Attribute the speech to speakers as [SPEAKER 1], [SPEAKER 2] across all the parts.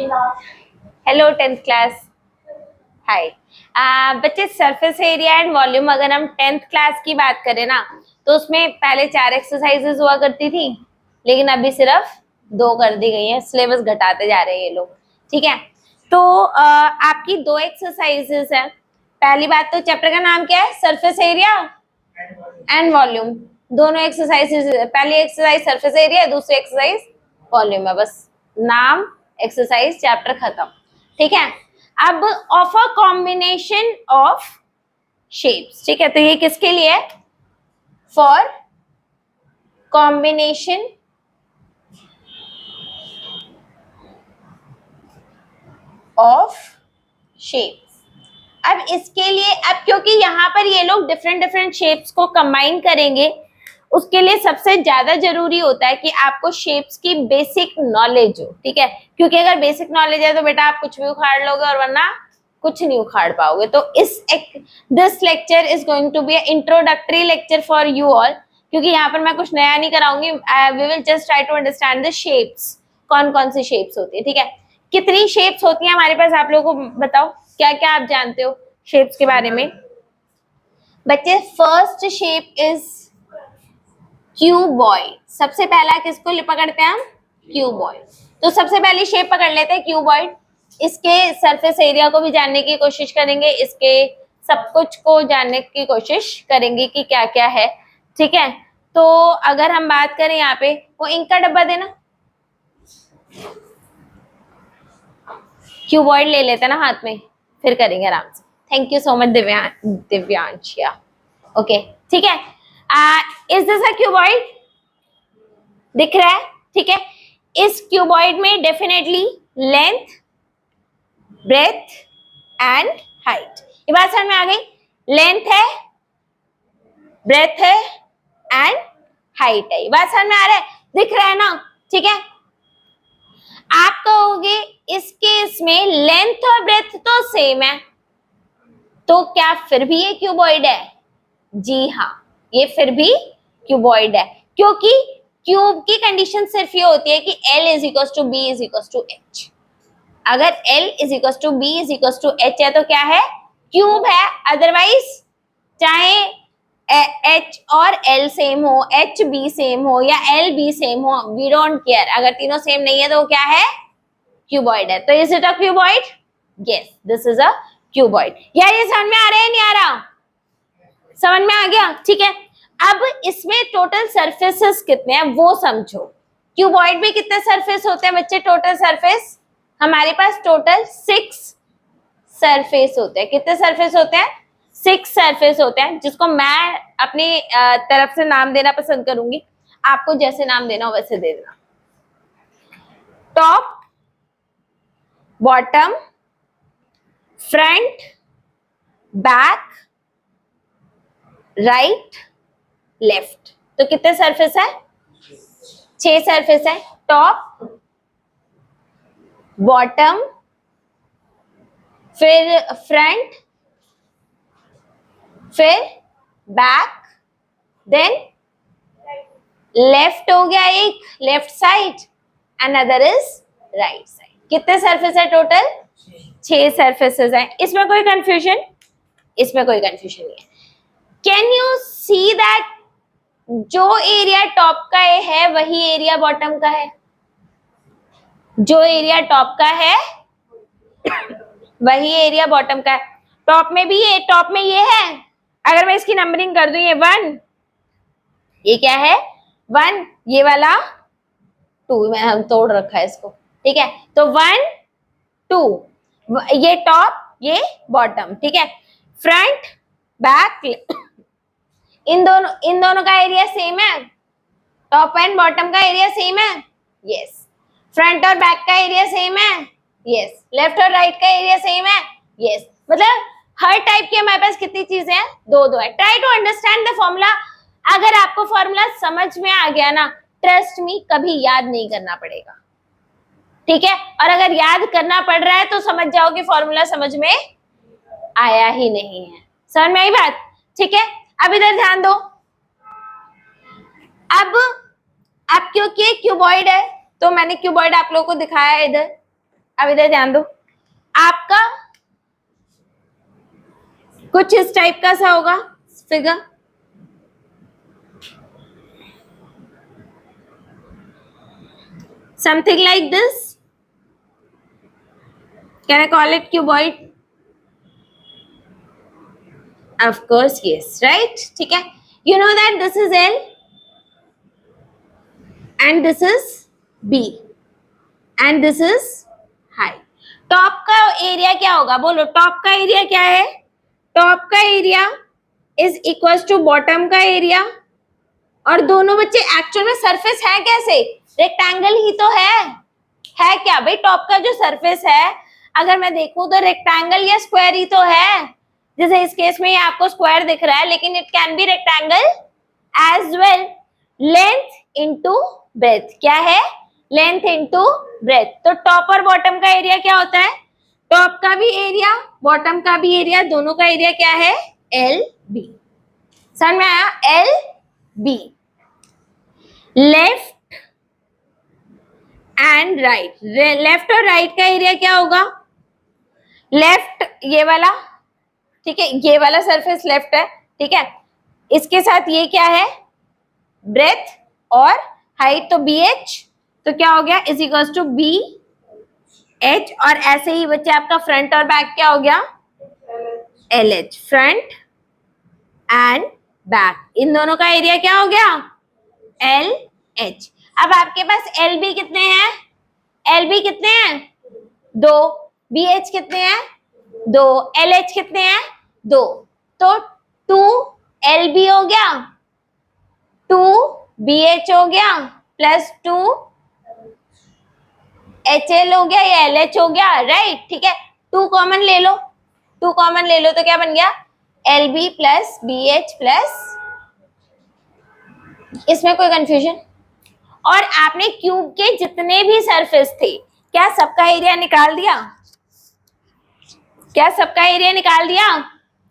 [SPEAKER 1] Hello 10th class. हाय। बच्चे, surface area and volume अगर हम 10th क्लास की बात करें ना, तो उसमें पहले 4 एक्सरसाइजेस हुआ करती थी, लेकिन अभी सिर्फ 2 कर दी गई है। सिलेबस घटाते जा रहे हैं ये लोग। ठीक है, तो आपकी 2 एक्सरसाइजेस है। पहली बात तो चैप्टर का नाम क्या है? Surface area and volume. दोनों एक्सरसाइजेस, पहली एक्सरसाइज सरफेस एरिया, दूसरी एक्सरसाइज वॉल्यूम है। बस नाम, एक्सरसाइज, चैप्टर खत्म। ठीक है, अब of a combination of shapes. ठीक है, तो ये किसके लिए है? For combination of shapes. अब इसके लिए, अब क्योंकि यहाँ पर ये लोग डिफरेंट डिफरेंट शेप्स को कंबाइन करेंगे, उसके लिए सबसे ज्यादा जरूरी होता है कि आपको शेप्स की बेसिक नॉलेज हो। ठीक है, क्योंकि अगर बेसिक नॉलेज है तो बेटा आप कुछ भी उखाड़ लोगे और वरना कुछ नहीं उखाड़ पाओगे। तो this lecture is going to be introductory lecture for you all, क्योंकि यहाँ पर मैं कुछ नया नहीं कराऊंगी। We will just try to understand the shapes, कौन कौन सी शेप्स होती है। ठीक है, कितनी शेप्स होती है हमारे पास, आप लोगों को बताओ क्या क्या आप जानते हो शेप्स के बारे में। बच्चे, फर्स्ट शेप इज क्यूबॉइड। सबसे पहला किसको पकड़ते हैं हम? क्यूबॉइड। तो सबसे पहली शेप पकड़ लेते हैं क्यूबॉइड। इसके सरफेस एरिया को भी जानने की कोशिश करेंगे, इसके सब कुछ को जानने की कोशिश करेंगे कि क्या क्या है। ठीक है, तो अगर हम बात करें यहाँ पे, वो इंक का डब्बा देना, क्यूबॉइड ले लेते ना हाथ में, फिर करेंगे आराम से। Thank you so much Divyanshia. Okay, ठीक है। Is this a cuboid? दिख रहा है? ठीक है, इस क्यूबॉइड में definitely length, breadth and height, ये बात समझ में आ गई? लेंथ है, ब्रेथ है एंड हाइट है। ये बात समझ में आ रहा है? दिख रहा है ना? ठीक है, आप कहोगे इस केस में लेंथ और ब्रेथ तो सेम है, तो क्या फिर भी ये क्यूबॉइड है? जी हाँ, ये फिर भी क्यूबॉइड है, क्योंकि क्यूब की कंडीशन सिर्फ ये होती है कि L is equal to B is equal to H. अगर L is equal to B is equal to H है तो क्या है? क्यूब है। अदरवाइज चाहे H और L सेम हो, H B सेम हो या L B सेम हो, वी डोंट केयर। अगर तीनों सेम नहीं है तो क्या है? क्यूबॉइड है। तो is it a cuboid? Yes, this is a cuboid. यार ये समझ में आ रहा है नहीं आ रहा? समझ में आ गया? ठीक है, अब इसमें टोटल सरफेसेस कितने हैं वो समझो। क्यूबॉइड में कितने सरफेस होते हैं बच्चे? टोटल सरफेस हमारे पास टोटल 6 सरफेस होते हैं। कितने सरफेस होते हैं? 6 सरफेस होते हैं, जिसको मैं अपनी तरफ से नाम देना पसंद करूंगी। आपको जैसे नाम देना हो वैसे दे देना। Top, bottom, front, back, right, left. तो कितने सरफेस है? 6 सरफेस है। टॉप, बॉटम, फिर फ्रंट, फिर बैक, देन लेफ्ट हो गया एक, left side, and other is right side. कितने सरफेस है टोटल? 6 सरफेसेस है। इसमें कोई कंफ्यूजन? इसमें कोई कंफ्यूजन नहीं है। कैन यू सी दैट जो एरिया टॉप का है वही एरिया बॉटम का है? जो एरिया टॉप का है वही एरिया बॉटम का है। टॉप में भी ये, टॉप में ये है। अगर मैं इसकी नंबरिंग कर दूं, ये 1, ये क्या है? 1, ये वाला 2, मैं हम तोड़ रखा है इसको। ठीक है, तो 1 2, ये टॉप, ये बॉटम। ठीक है, फ्रंट, बैक, इन दोनों का एरिया सेम है। टॉप एंड बॉटम का एरिया सेम है। यस। फ्रंट और बैक का एरिया सेम है। यस। लेफ्ट और राइट का एरिया सेम है। यस। मतलब हर टाइप की हमारे पास कितनी चीजें हैं? 2 है। Try to understand the formula. अगर आपको फॉर्मूला समझ में आ गया ना, ट्रस्ट मी, कभी याद नहीं करना पड़ेगा। ठीक है, और अगर याद करना पड़ रहा है तो समझ जाओ कि फॉर्मूला समझ में आया ही नहीं है। समझ में आई बात? ठीक है, अब इधर ध्यान दो। अब क्योंकि क्यूबॉइड है तो मैंने क्यूबॉइड आप लोगों को दिखाया है इधर। अब इधर ध्यान दो, आपका कुछ इस टाइप का सा होगा figure, something like this. Can I call it cuboid? Of course yes, right? ठीक है, you know that this is L and this is B and this is height. Top का एरिया क्या होगा, बोलो टॉप का एरिया क्या है, top का area is equal to bottom का एरिया, और दोनों बच्चे एक्चुअल में सरफेस है कैसे, रेक्टेंगल ही तो है क्या भाई, टॉप का जो सरफेस है अगर मैं देखूं तो रेक्टेंगल या स्क्वायर ही तो है, जैसे इस केस में ये आपको स्क्वायर दिख रहा है लेकिन it can be rectangle as well. Length into breadth, क्या है, लेंथ इनटू ब्रेथ। तो टॉप और बॉटम का एरिया क्या होता है, टॉप का भी एरिया बॉटम का भी एरिया, दोनों का एरिया क्या है, एल बी। समझ में आया, L B. Left and right, left और राइट का एरिया क्या होगा, लेफ्ट ये वाला, ठीक है, ये वाला सरफेस लेफ्ट है, ठीक है, इसके साथ ये क्या है, ब्रेथ और हाइट, तो बी एच, तो क्या हो गया, is equal to B H, और ऐसे ही बच्चे आपका फ्रंट और बैक क्या हो गया, L H, front and back, इन दोनों का एरिया क्या हो गया, एल एच। अब आपके पास एल बी कितने हैं, एल बी कितने हैं, दो, बी एच कितने हैं, दो, एल एच कितने हैं, दो, तो टू एल बी हो गया, टू बी एच हो गया, प्लस टू एच एल हो गया, या एल एच हो गया, राइट, ठीक है, टू कॉमन ले लो, टू कॉमन ले लो तो क्या बन गया, L B plus B H plus, इसमें कोई कंफ्यूजन। और आपने क्यूब के जितने भी सरफेस थे क्या सबका एरिया निकाल दिया, क्या सबका एरिया निकाल दिया,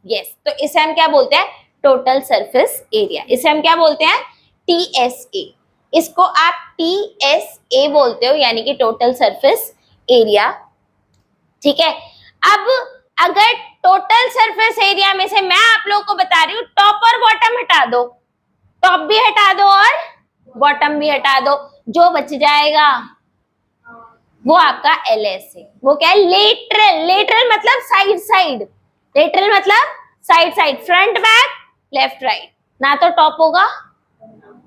[SPEAKER 1] यस। तो इसे हम क्या बोलते हैं, टोटल सरफेस एरिया, इसे हम क्या बोलते हैं, TSA, इसको आप TSA बोलते हो, यानी कि टोटल सरफेस एरिया, ठीक है। अब अगर टोटल सरफेस एरिया में से मैं आप लोगों को बता रही हूँ टॉप और बॉटम हटा दो, टॉप भी हटा दो और बॉटम भी हटा दो, जो बच जाएगा वो आपका LS है, वो क्या है, लेटरल, लेटरल मतलब साइड साइड, लेटरल मतलब side side, front back left right, ना तो टॉप होगा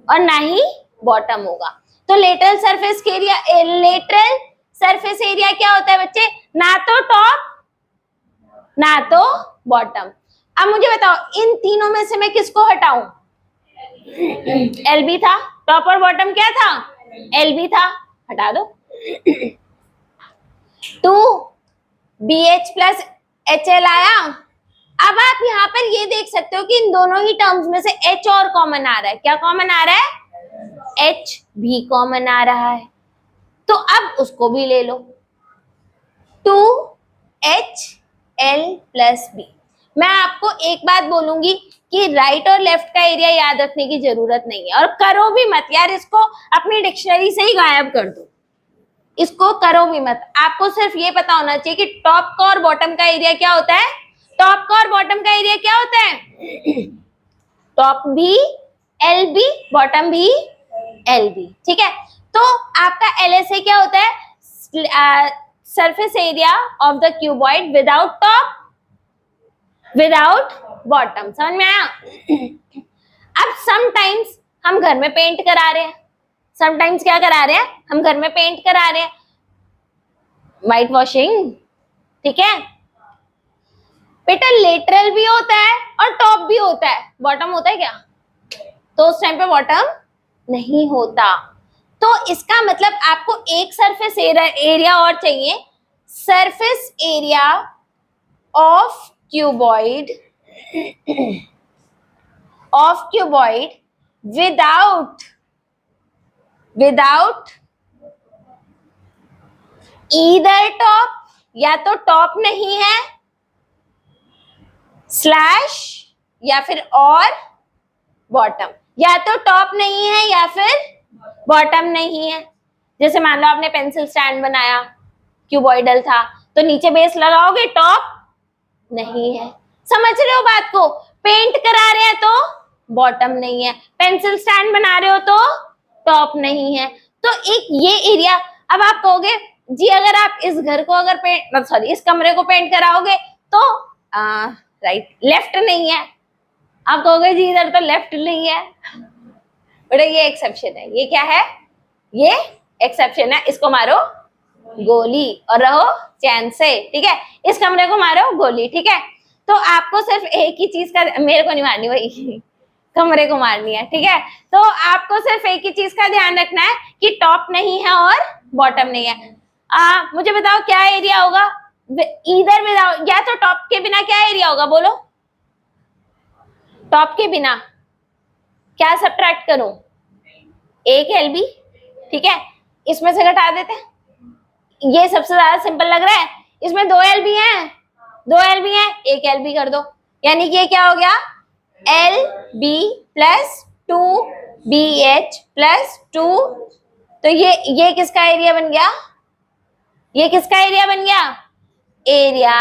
[SPEAKER 1] और ना ही बॉटम होगा। तो lateral surface area, lateral surface area क्या होता है बच्चे, ना तो टॉप ना तो बॉटम। अब मुझे बताओ इन तीनों में से मैं किसको हटाऊं, LB था, टॉप और बॉटम क्या था, LB था, हटा दो, टू BH प्लस HL आया। अब आप यहाँ पर ये देख सकते हो कि इन दोनों ही टर्म्स में से H और कॉमन आ रहा है, क्या कॉमन आ रहा है, H भी कॉमन आ रहा है, तो अब उसको भी ले लो, 2HL प्लस B। मैं आपको एक बात बोलूंगी कि राइट और लेफ्ट का एरिया याद रखने की जरूरत नहीं है, और करो भी मत यार, इसको अपनी डिक्शनरी से ही गायब कर दो, इसको करो भी मत। आपको सिर्फ ये पता होना चाहिए कि टॉप का और बॉटम का एरिया क्या होता है, टॉप का और बॉटम का एरिया क्या होता है, टॉप भी LB बॉटम भी LB, ठीक है। तो आपका LSA क्या होता है, surface area of the cuboid without top without bottom, समझ में आया। अब समटाइम्स हम घर में पेंट करा रहे हैं, समटाइम्स क्या करा रहे हैं, हम घर में पेंट करा रहे हैं, व्हाइट वॉशिंग, ठीक है बेटा, लेटरल भी होता है और टॉप भी होता है, बॉटम होता है क्या, तो उस टाइम पे बॉटम नहीं होता। तो इसका मतलब आपको एक सरफेस एरिया और चाहिए, surface area of cuboid without either top, या तो टॉप नहीं है स्लैश, या फिर और बॉटम, या तो टॉप नहीं है या फिर बॉटम नहीं है। जैसे मान लो आपने पेंसिल स्टैंड बनाया क्यूबॉइडल था, तो नीचे बेस लगाओगे, टॉप नहीं है। समझ रहे हो बात को? पेंट करा रहे हैं तो बॉटम नहीं है, पेंसिल स्टैंड बना रहे हो तो टॉप नहीं है। तो एक ये एरिया, अब आप कहोगे जी अगर आप इस घर को अगर पेंट सॉरी इस कमरे को पेंट कराओगे तो राइट लेफ्ट नहीं है, आप कहोगे जी इधर तो लेफ्ट नहीं है, बेटा ये एक्सेप्शन है। ये क्या है? ये एक्सेप्शन है, इसको मारो गोली और रहो चैन से, ठीक है? इस कमरे को मारो गोली, ठीक है? तो आपको सिर्फ एक ही चीज का, मेरे को नहीं मारनी भाई कमरे को मारनी है, ठीक है? तो आपको सिर्फ एक ही चीज का ध्यान रखना है कि टॉप नहीं है और बॉटम नहीं है। मुझे बताओ क्या एरिया होगा इधर विदाउट, या तो टॉप के बिना क्या एरिया होगा, बोलो? टॉप के बिना क्या सब्ट्रैक्ट करूं? एक एलबी, ठीक है? इसमें से घटा देते हैं, ये सबसे ज्यादा सिंपल लग रहा है। इसमें 2 एलबी हैं, 2 एलबी हैं, एक एलबी कर दो, यानी कि ये क्या हो गया? L B plus 2 B H plus 2। तो ये किसका एरिया बन गया? ये किसका एरिया बन गया? Area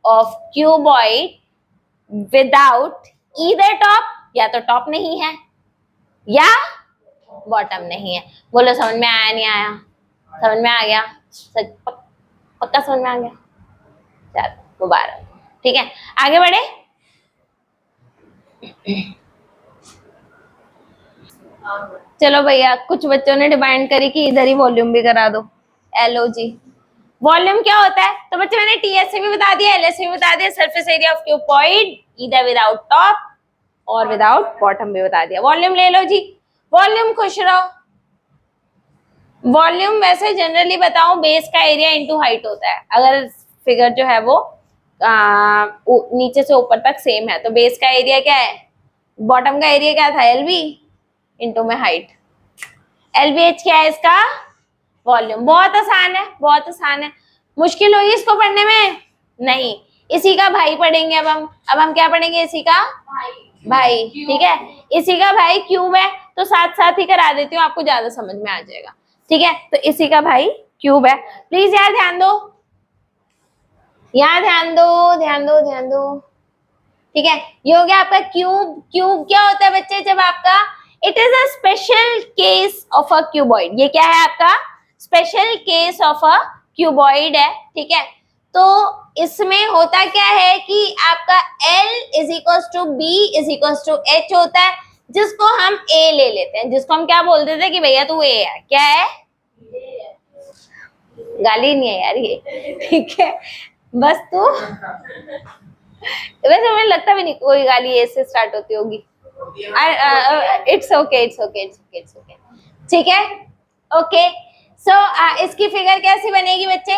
[SPEAKER 1] of cuboid without either top, या तो टॉप नहीं है या बॉटम नहीं है। बोलो समझ में आया नहीं आया? समझ में आ गया? पक्का समझ में आ गया? चलो मुबारक, ठीक है? आगे बढ़े। चलो भैया, कुछ बच्चों ने डिमांड करी कि इधर ही वॉल्यूम भी करा दो। एलओ जी, वॉल्यूम क्या होता है? तो बच्चों मैंने टीएस से भी बता दिया, एलएस भी बता दिया, surface area of cuboid either without top और विदाउट बॉटम भी बता दिया। वॉल्यूम ले लो जी, वॉल्यूम खुश रहो। वॉल्यूम वैसे जनरली बताऊं बेस का एरिया इनटू हाइट होता है। अगर फिगर जो है वो नीचे से ऊपर तक सेम है तो बेस का एरिया क्या है? बॉटम का एरिया क्या था? एलबी इनटू में हाइट। एलबीएच क्या है इसका? वॉल्यूम। बहुत आसान है, बहुत आसान है। मुश्किल हुई इसको पढ़ने में? नहीं, इसी का भाई पढ़ेंगे अब हम क्या पढ़ेंगे? इसी का भाई, ठीक है? इसी का भाई क्यूब है, तो साथ साथ ही करा देती हूँ, आपको ज्यादा समझ में आ जाएगा, ठीक है? तो इसी का भाई क्यूब है। प्लीज यार ध्यान दो, यहाँ ध्यान दो, ध्यान दो, ध्यान दो, ठीक है? ये हो गया आपका क्यूब। क्यूब क्या होता है बच्चे? जब आपका it is a special case of a cuboid. ये क्या है आपका? Special case of a cuboid है, ठीक है? तो इसमें होता क्या है कि आपका L is equal to B is equal to H होता है, जिसको हम A ले लेते हैं, जिसको हम क्या बोल देते हैं कि भैया तू A है। क्या है? गाली नहीं है यार ये, ठीक है? बस तू वैसे मुझे लगता भी नहीं कोई गाली ए से स्टार्ट होती होगी। It's okay, it's okay, it's okay, it's okay, ठीक है? ओके, सो इसकी फिगर कैसी बनेगी बच्चे?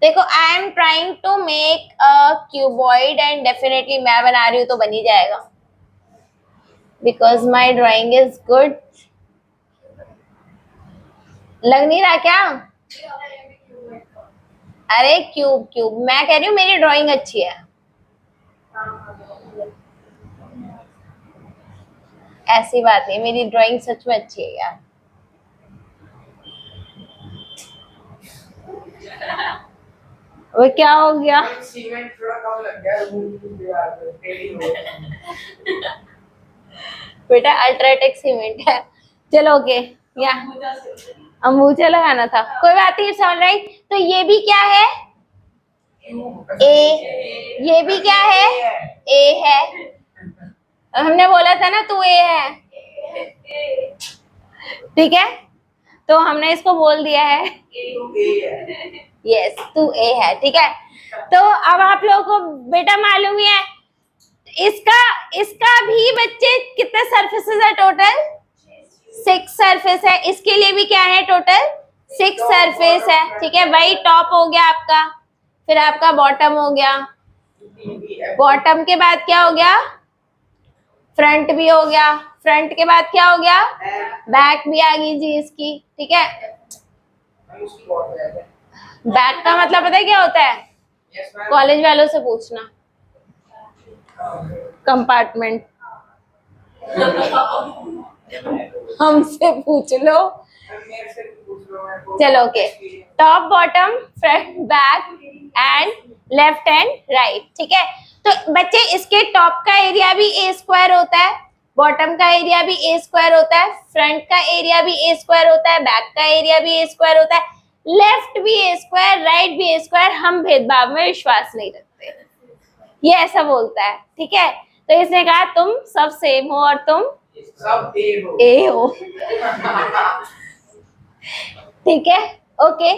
[SPEAKER 1] देखो, I am trying to make a cuboid and definitely मैं बना रही हूँ तो बन ही जाएगा, because my drawing is good. लग नहीं रहा क्या? अरे क्यूब क्यूब मैं कह रही हूँ, मेरी ड्राइंग अच्छी है। ऐसी बात नहीं, मेरी ड्राइंग सच में अच्छी है यार। वो क्या हो गया? सीमेंट थोड़ा कम लग गया बेटा, अल्ट्राटेक सीमेंट है। चलो ओके, या अंबूजा लगाना था, कोई बात नहीं, इट्स ऑलराइट। तो ये भी क्या है? ए। ये भी क्या है? ए है। हमने बोला था ना तू ए है, ठीक है? तो हमने इसको बोल दिया है यस तू ए है, ठीक है? तो अब आप लोगों को बेटा मालूम ही है इसका इसका भी बच्चे कितने सरफेसेस है टोटल? 6 सरफेस है। इसके लिए भी क्या है? टोटल 6 सरफेस है, ठीक है? वही टॉप हो गया आपका, फिर आपका बॉटम हो गया, बॉटम के बाद क्या हो गया? फ्रंट भी हो गया, फ्रंट के बाद क्या हो गया? बैक भी आ गई जी इसकी, ठीक है? बैक का मतलब पता है क्या होता है? कॉलेज वालों से पूछना, कंपार्टमेंट हमसे पूछ लो। चलो okay, top bottom front back and left and right, ठीक है। तो बच्चे इसके टॉप का एरिया भी ए स्क्वायर होता है, बॉटम का एरिया भी ए स्क्वायर होता है, फ्रंट का एरिया भी ए स्क्वायर होता है, बैक का एरिया भी ए स्क्वायर होता है, लेफ्ट भी ए स्क्वायर, राइट भी ए स्क्वायर। हम भेदभाव में विश्वास नहीं रखते, ये ऐसा बोलता है, ठीक है। तो इसने कहा तुम सब सेम हो और तुम
[SPEAKER 2] सब
[SPEAKER 1] ए हो, ठीक है ओके।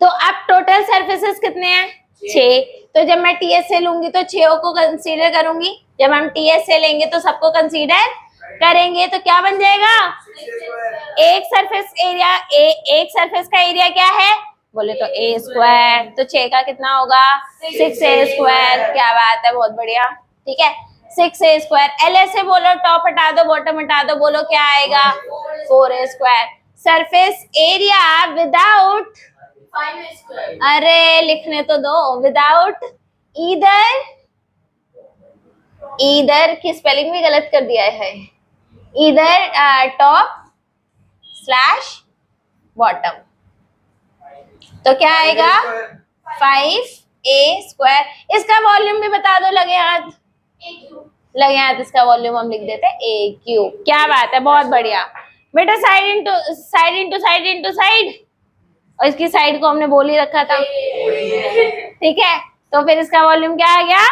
[SPEAKER 1] तो अब टोटल सरफेसेस कितने हैं? 6। तो जब मैं टीएस से लूंगी तो 6 को कंसीडर करूंगी, जब हम टीएस से लेंगे तो सबको कंसीडर करेंगे, तो क्या बन जाएगा? एक सरफेस एरिया एक सरफेस का एरिया क्या है बोले तो ए स्क्वायर, तो 6 का कितना होगा? 6a square. क्या बात है, बहुत बढ़िया, ठीक है। 6a square. एल से बोलो, टॉप हटा दो बॉटम हटा दो, बोलो क्या आएगा? 4a square. Surface area without, अरे लिखने तो दो, विदाउट ईदर की स्पेलिंग भी गलत कर दिया है, ईदर टॉप स्लैश बॉटम, तो क्या आएगा? 5a square. इसका वॉल्यूम भी बता दो, लगे हाथ, लगे हाथ, इसका वॉल्यूम हम लिख देते हैं ए क्यूब। क्या बात है, बहुत बढ़िया बेटा। Side into side into side into side, और इसकी साइड को हमने बोल ही रखा था, ठीक है। तो फिर इसका वॉल्यूम क्या आ गया?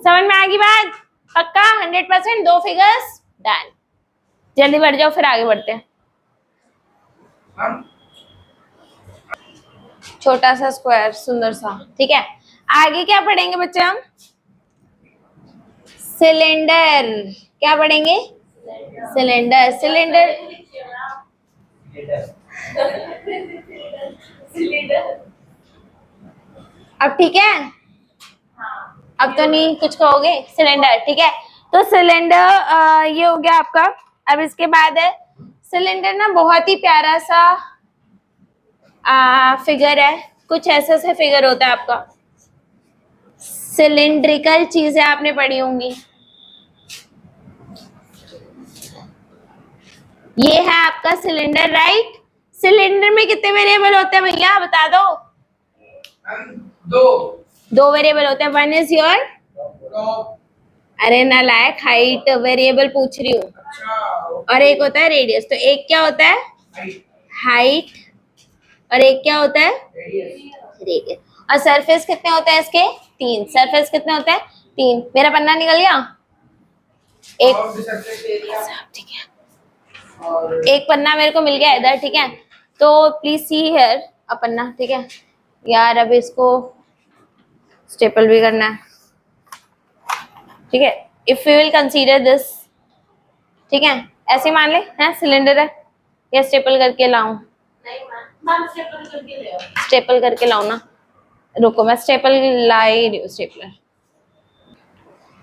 [SPEAKER 1] समझ में आ गई बात? पक्का 100%। 2 फिगर्स डन। जल्दी बढ़ जाओ, फिर आगे बढ़ते हैं। छोटा सा स्क्वायर, सुंदर सा, ठीक है। आगे क्या पढ़ेंगे बच्चे हम? सिलेंडर। क्या पढ़ेंगे? सिलेंडर। सिलेंडर अब ठीक है, अब तो नहीं कुछ कहोगे। सिलेंडर, ठीक है। तो सिलेंडर ये हो गया आपका। अब इसके बाद है सिलेंडर ना, बहुत ही प्यारा सा फिगर है। कुछ ऐसा सा फिगर होता है आपका, सिलिंड्रिकल चीजें आपने पढ़ी होंगी। ये है आपका सिलेंडर, राइट। सिलेंडर में कितने वेरिएबल होते हैं भैया, बता दो? 2 वेरिएबल होते हैं। 1 इज योर, अरे नालायक, हाइट वेरिएबल पूछ रही हूँ, और एक होता है रेडियस। तो एक क्या होता है? हाइट, और एक क्या होता है? रेडियस। और सरफेस कितने होते हैं इसके? 3। सरफेस कितने होते हैं? 3। मेरा पन्ना निकल गया, एक, ठीक है, एक पन्ना मेरे को मिल गया इधर, ठीक है। तो प्लीज सी हियर अ पन्ना, ठीक है यार। अब इसको स्टेपल भी करना है, ठीक है। If you will consider this, ठीक है, ऐसे मान ले है सिलेंडर है, या स्टेपल करके लाऊं? स्टेपल करके लाऊं ना, रुको मैं स्टेपल ला ही रही हूँ, स्टेपलर।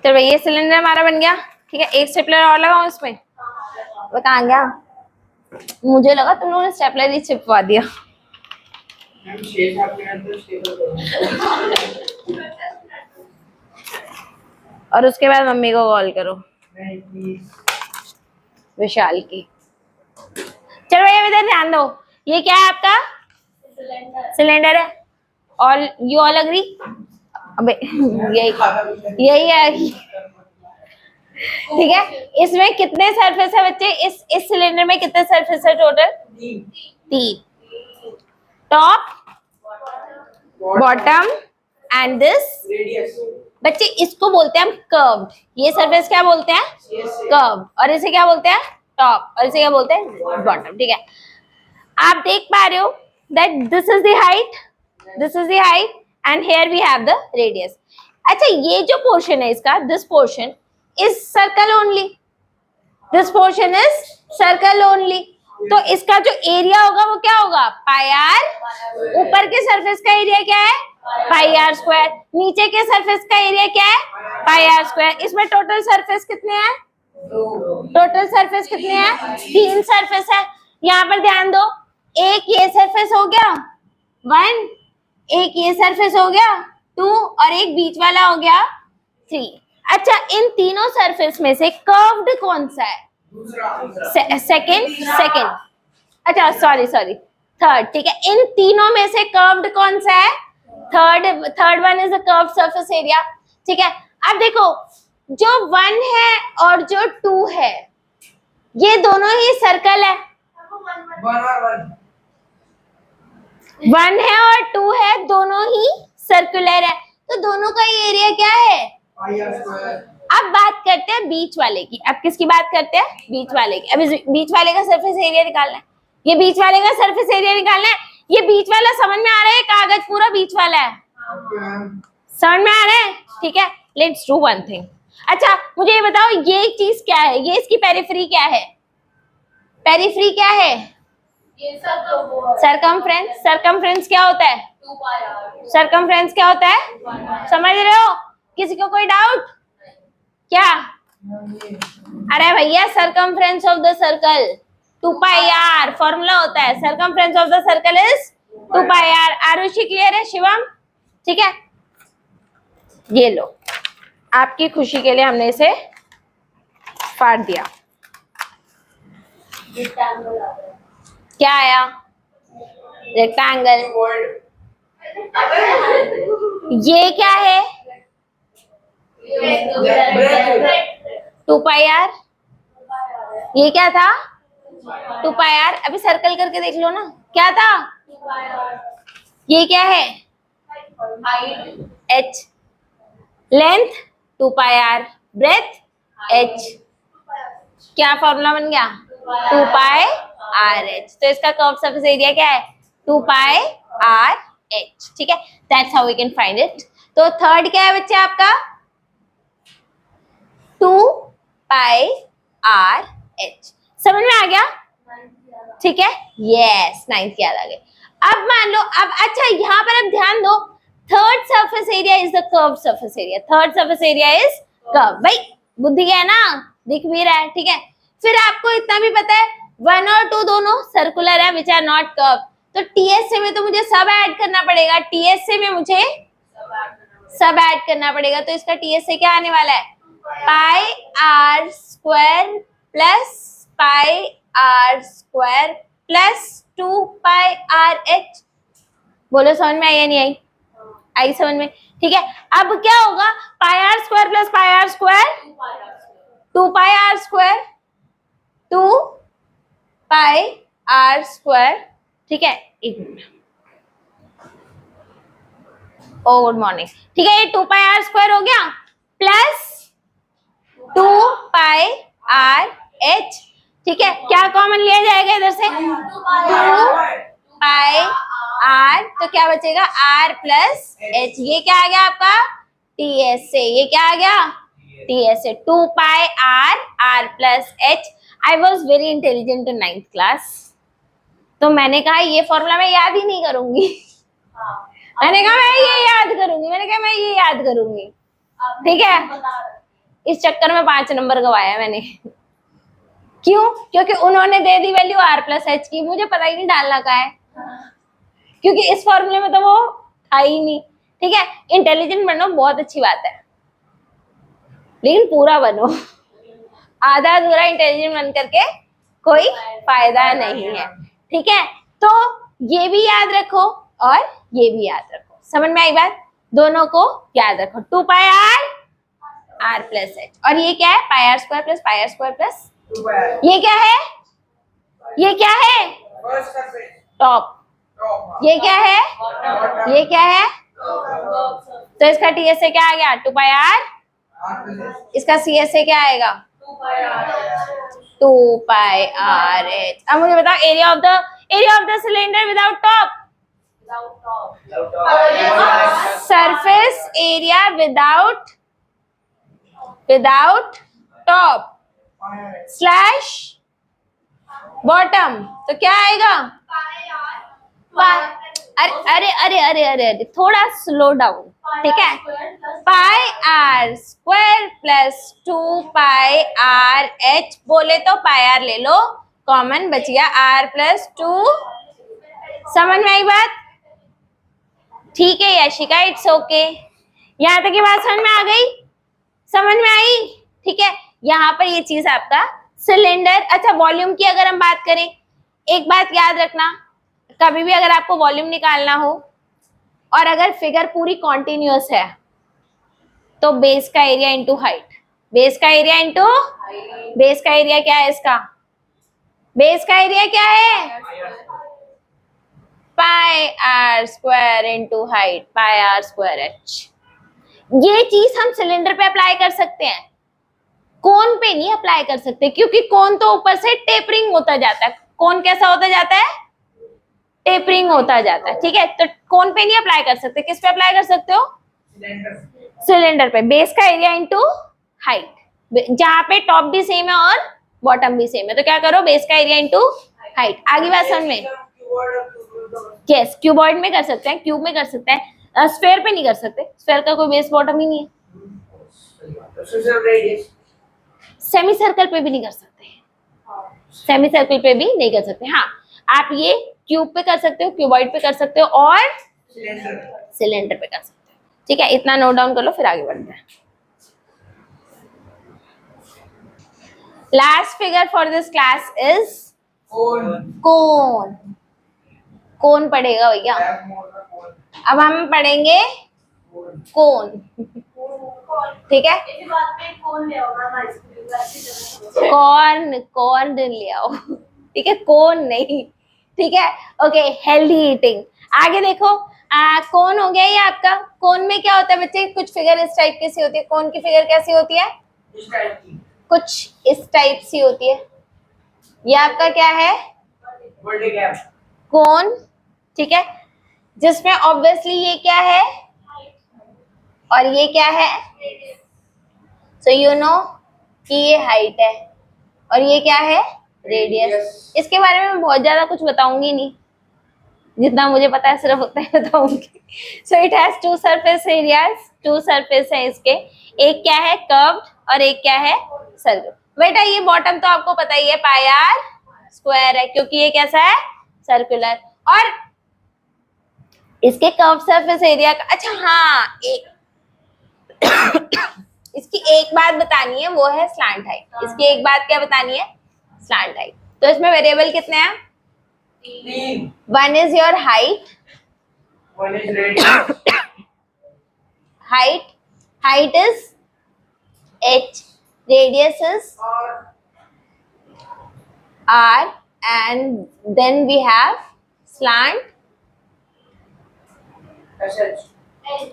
[SPEAKER 1] तो भाई ये सिलेंडर हमारा बन गया, ठीक है। एक स्टेपलर और लगाऊं इसमें? वो कहाँ गया? मुझे लगा तुम लोगों ने स्टेपलर ही चिपवा दिया। और उसके बाद मम्मी को कॉल करो, विशाल की। चलो भैया इधर ध्यान दो, ये क्या है आपका? सिलेंडर है। All you all agree? अबे यही है, ठीक है। इसमें कितने सरफेस है बच्चे? इस सिलेंडर में कितने सरफेस है total? 3। Top, bottom and this. बच्चे इसको बोलते हैं हम कर्व्ड। ये सरफेस क्या बोलते हैं? कर्व्ड। और इसे क्या बोलते हैं? टॉप। और इसे क्या बोलते हैं? बॉटम, ठीक है। आप देख पा रहे हो that this is the height, this is the height, and here we have the radius. अच्छा, ये जो पोर्शन है इसका, this portion is circle only, this portion is circle only. तो इसका जो एरिया होगा वो क्या होगा? Pi r. ऊपर के सरफेस का एरिया क्या है? Pi are square. नीचे के सरफेस का एरिया क्या है? Pi are square. इसमें टोटल सरफेस कितने हैं? टोटल सरफेस कितने हैं? 3 सरफेस है। यहाँ पर ध्यान दो, एक ये सरफेस हो गया 1, एक ये सरफेस हो गया 2, और एक बीच वाला हो गया 3। अच्छा, इन तीनों सरफेस में से कर्व्ड कौन सा है? सेकंड। अच्छा सॉरी सॉरी, थर्ड, ठीक है। इन तीनों में से कर्व्ड कौन सा है? Third one is the curved surface area, ठीक है। अब देखो, जो 1 है और जो 2 है, ये दोनों ही सर्कल है। 1 है और 2 है, दोनों ही सर्कुलर है, तो दोनों का एरिया क्या है? अब बात करते हैं बीच वाले की। अब किसकी बात करते हैं? बीच वाले की। अब इस बीच वाले का सरफेस एरिया निकालना है। ये बीच वाले का सरफेस एरिया निकालना है। ये बीच वाला समझ में आ रहा है? कागज पूरा बीच वाला है, समझ में आ रहा है? ठीक है, लेट्स डू वन थिंग। अच्छा मुझे ये बताओ, ये चीज क्या है? ये इसकी पेरिफेरी क्या है? पेरिफेरी क्या है? सरकमफ्रेंस। सरकमफ्रेंस क्या होता है? सरकमफ्रेंस क्या होता है? समझ रहे हो? किसी को कोई डाउट? क्या? अरे भैया, circumference of the circle 2 pi r formula होता है। Circumference of the circle is 2 pi r. Arushi clear है? शिवम ठीक है? ये लो, आपकी खुशी के लिए हमने इसे फाड़ दिया। क्या आया? रेक्टेंगल। ये क्या है? 2 पाई आर। ये क्या था? 2 पाई आर। अभी सर्कल करके देख लो ना, क्या था? ये क्या है? h। Length 2 pi r, breadth h। क्या फॉर्मूला बन गया? 2 पाई आर एच। तो इसका कर्व सरफेस एरिया क्या है? 2 पाई आर एच, ठीक है। That's how we can find it. तो थर्ड क्या है बच्चे आपका? 2 पाई आर एच। समझ में आ गया? ठीक है, यस, 9th याद आ गए। अब मान लो, अब अच्छा यहाँ पर अब ध्यान दो, third surface area is the curve surface area. Third surface area is curve. भाई बुद्धि है ना, दिख भी रहा है, ठीक है। फिर आपको इतना भी पता है 1 और 2 दोनों सर्कुलर है, विच आर नॉट कर्व। तो टीएसए में तो मुझे सब ऐड करना पड़ेगा। टीएसए में मुझे सब ऐड करना पड़ेगा। तो इसका टीएसए क्या आने वाला है? Pi are square plus pi are square plus 2 pi R H. बोलो समझ में आई या नहीं आई? आई समझ में? ठीक है। अब क्या होगा? Pi are square plus pi are square 2 pi are square, 2 pi are square, ठीक है। एक मिनट, ओ गुड मॉर्निंग, ठीक है। ये 2 पाई आर स्क्वायर हो गया प्लस 2 पाई आर एच, ठीक है। क्या कॉमन लिया जाएगा इधर से? 2 पाई आर, तो क्या बचेगा? R plus H. ये क्या आ गया आपका? टीएसए। ये क्या आ गया? TSA. 2 pi R, R plus H. I was very intelligent in 9th class, तो मैंने कहा ये फॉर्मूला मैं याद ही नहीं करूंगी। मैंने कहा मैं ये याद करूंगी, मैंने कहा मैं ये याद करूंगी, ठीक है। इस चक्कर में 5 नंबर गवाया मैंने। क्यों? क्योंकि उन्होंने दे दी वैल्यू आर प्लस एच की, मुझे पता ही नहीं डालना का है, क्योंकि इस फॉर्मूले में तो वो था ही नहीं, ठीक है। इंटेलिजेंट बनो बहुत अच्छी बात है, लेकिन पूरा बनो। आधा अधूरा इंटेलिजेंट बन करके कोई फायदा नहीं है, ठीक है। तो ये भी याद रखो और ये भी याद रखो। समझ में आई बात? दोनों को याद रखो। 2 pi R, R plus H. और ये क्या है? Pi are square plus pi are square plus, ये क्या है? ये क्या है? टॉप। ये क्या है? ये क्या है? तो इसका टीएसए क्या आ गया? 2 पाई आर। इसका सीएसए क्या आएगा? 2 पाई आर एच। अब मुझे बताओ area of the cylinder without top. Surface area without top slash bottom, तो क्या आएगा? अरे अरे अरे अरे अरे अरे, थोड़ा स्लो डाउन, ठीक है। Pi are square plus 2 pi R H. बोले तो पाई आर ले लो, कॉमन बच गया आर प्लस 2। समझ में आई बात? ठीक है यशिका, इट्स ओके। यहाँ तक की बात समझ में आ गई? समझ में आई? ठीक है। यहाँ पर ये चीज आपका सिलेंडर। अच्छा वॉल्यूम की अगर हम बात करें, एक बात याद रखना, कभी भी अगर आपको वॉल्यूम निकालना हो और अगर फिगर पूरी कॉन्टिन्यूअस है तो बेस का एरिया इंटू हाइट, बेस का एरिया इंटू, बेस का एरिया क्या है इसका, बेस का एरिया क्या है, pi are square into height, pi are square H. ये चीज हम सिलेंडर पे अप्लाई कर सकते हैं, कोन पे नहीं अप्लाई कर सकते, क्योंकि कोन तो ऊपर से टेपरिंग होता जाता है, कोन कैसा होता जाता है, टेपरिंग होता जाता है, ठीक है। तो कोन पे नहीं अप्लाई कर सकते, किस पे अप्लाई कर सकते हो, सिलेंडर पे। बेस का एरिया इंटू हाइट, जहां पे टॉप भी सेम है और बॉटम भी सेम है, तो क्या करो, बेस का एरिया इंटू हाइट। आगे बात समझ में, यस क्यूबॉइड में कर सकते हैं, क्यूब में कर सकते हैं, स्फेयर पे नहीं कर सकते, स्फेयर का कोई बेस बॉटम ही नहीं है। सेमी सर्कल पे भी नहीं कर सकते, सेमी सर्कल पे भी नहीं कर सकते। हाँ, आप ये क्यूब पे कर सकते हो, क्यूबॉइड पे कर सकते हो और सिलेंडर पे कर सकते हो, ठीक है। इतना नोट डाउन कर लो, फिर आगे बढ़ते हैं। Last figure for this class is cone. Cone पढ़ेगा भैया, अब हम पढ़ेंगे कोन, ठीक है। कॉर्न, कॉर्न ले आओ, ठीक है, कोन नहीं, ठीक है। Okay, healthy eating. आगे देखो, कोन हो गया ये आपका। कोन में क्या होता है बच्चे, कुछ फिगर इस टाइप की सी होती है। कोन की फिगर कैसी होती है, कुछ इस टाइप सी होती है। ये आपका क्या है, कोन, ठीक है, जिसमें ऑब्वियसली ये क्या है और ये क्या है, सो यू नो कि ये हाइट है और ये क्या है, रेडियस। इसके बारे में बहुत ज्यादा कुछ बताऊंगी नहीं, जितना मुझे पता है सिर्फ उतना ही बताऊंगी। So it has two surface areas, two surface है इसके, एक क्या है कर्व्ड और एक क्या है सर्कुलर। बेटा ये बॉटम तो आपको पता ही है, पाई आर स्क्वायर है, क्योंकि ये कैसा है, सर्कुलर। और इसके कर्व सरफेस एरिया का, अच्छा हाँ, एक इसकी एक बात बतानी है, वो है स्लैंट हाइट। इसकी एक बात क्या बतानी है, स्लैंट हाइट। तो इसमें वेरिएबल कितने हैं, one is your height,
[SPEAKER 2] one is radius,
[SPEAKER 1] height, height is h, radius is r, and then we have slant
[SPEAKER 2] sh,
[SPEAKER 1] sh,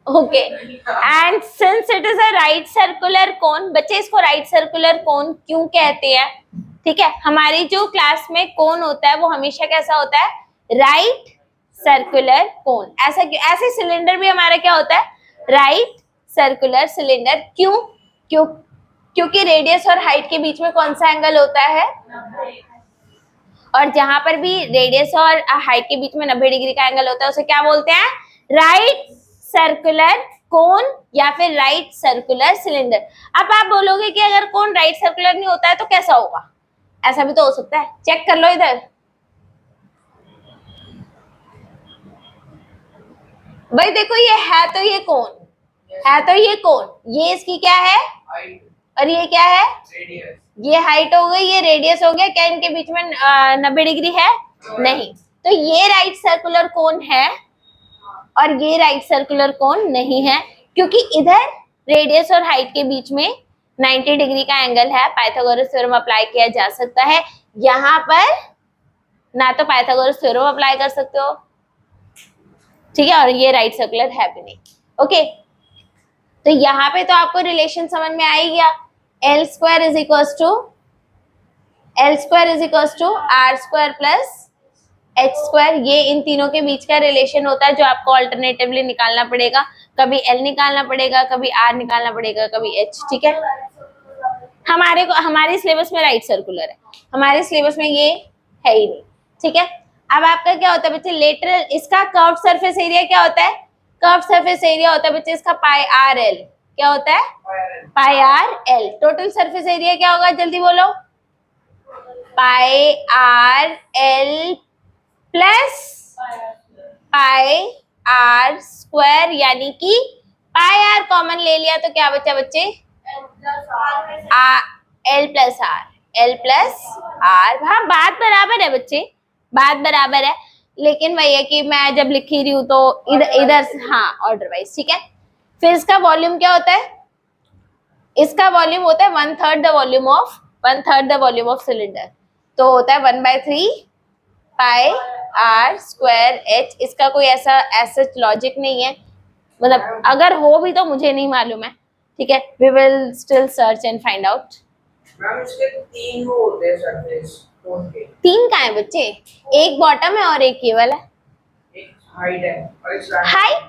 [SPEAKER 1] okay, and since it is a right circular cone, बच्चे इसको right circular cone क्यों कहते हैं, ठीक है। हमारी जो class में कोन होता है वो हमेशा कैसा होता है, राइट सर्कुलर कोन। ऐसा क्यों, ऐसे सिलेंडर भी हमारा क्या होता है, राइट सर्कुलर सिलेंडर। क्यों, क्यों, क्योंकि रेडियस और हाइट के बीच में कौन सा एंगल होता है, और जहां पर भी रेडियस और हाइट के बीच में 90 डिग्री का एंगल होता है उसे क्या बोलते हैं, राइट सर्कुलर कोन या फिर राइट सर्कुलर सिलेंडर। अब आप बोलोगे कि अगर कोन राइट सर्कुलर नहीं होता है तो कैसा होगा, ऐसा भी तो हो सकता है, चेक कर लो इधर। भाई देखो, ये है तो ये कोन है, तो ये कोन, ये इसकी क्या है
[SPEAKER 2] height,
[SPEAKER 1] और ये क्या है,
[SPEAKER 2] radius,
[SPEAKER 1] ये हाइट हो गई, ये रेडियस हो गया। क्या इनके बीच में 90 डिग्री है, नहीं। तो ये राइट सर्कुलर कोन है और ये राइट सर्कुलर कोन नहीं है, क्योंकि इधर रेडियस और हाइट के बीच में 90 डिग्री का एंगल है, पाइथागोरस थ्योरम अप्लाई किया जा सकता है। यहाँ पर ना तो पाइथागोरस थ्योरम अप्लाई कर सकते हो, ठीक है, और ये राइट सर्कुलर है भी नहीं, ओके। तो यहाँ पे तो आपको रिलेशन समझ में आ ही गया, L square is equal to R square plus H square. ये इन तीनों के बीच का रिलेशन होता है जो आपको अल्टरनेटिवली निकालना पड़ेगा, कभी एल निकालना पड़ेगा, कभी आर निकालना पड़ेगा, कभी एच, ठीक है। हमारे सिलेबस में राइट सर्कुलर है, हमारे सिलेबस में ये है ही नहीं, ठीक है। अब आपका क्या होता है बच्चे, लेटरल, इसका कर्व सरफेस एरिया क्या होता है, कर्व सरफेस एरिया होता है बच्चे इसका पाई आर एल। क्या होता है, pi R L. Total surface area क्या होगा, जल्दी बोलो, pi R L plus pi are square, यानी कि पाई आर कॉमन ले लिया तो क्या बचा बच्चे, एल प्लस आर। हाँ बात बराबर है बच्चे, बात बराबर है, लेकिन वही है कि मैं जब लिख ही रही हूँ तो इधर हाँ ऑर्डर वाइज, ठीक है। फिर इसका वॉल्यूम क्या होता है, इसका वॉल्यूम होता है 1/3 द वॉल्यूम ऑफ सिलेंडर, तो होता है 1/3 पाई आर स्क्वायर एच। इसका कोई ऐसा लॉजिक नहीं है, मतलब अगर हो भी तो मुझे नहीं मालूम है, ठीक है। We will still search and find out.
[SPEAKER 2] Ma'am इसके 3 वो होते हैं सरफेस कोन के,
[SPEAKER 1] 3 कहाँ है बच्चे, एक बॉटम है और एक ये वाला है।
[SPEAKER 2] एक हाइट है और एक स्लैंट।
[SPEAKER 1] हाइट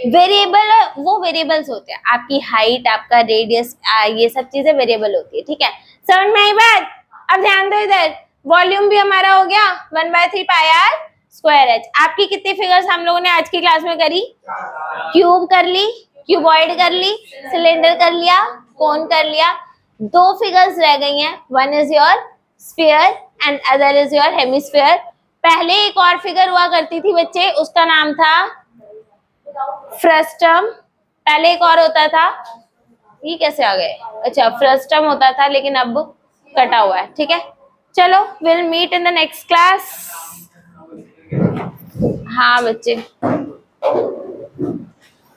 [SPEAKER 1] वेरिएबल, वो वेरिएबल्स होते हैं, आपकी हाइट, आपका रेडियस, ये सब चीजें वेरिएबल होती है, ठीक है। समझ में आई बात। अब ध्यान दो इधर, वॉल्यूम भी हमारा हो गया 1/3 पाई आर स्क्वायर एच। आपकी कितनी फिगर्स हम लोगों ने आज की क्लास में करी, क्यूब कर ली, क्यूबॉइड कर ली, सिलेंडर कर लिया, कोन कर लिया। 2 फिगर्स रह गई हैं, one is your sphere and other is your hemisphere. पहले एक और फिगर हुआ करती थी बच्चे, उसका नाम था फ्रस्टम। पहले एक और होता था, ये कैसे आ गए, अच्छा फ्रस्टम होता था, लेकिन अब कटा हुआ है, ठीक है। चलो will meet in the next class. हाँ बच्चे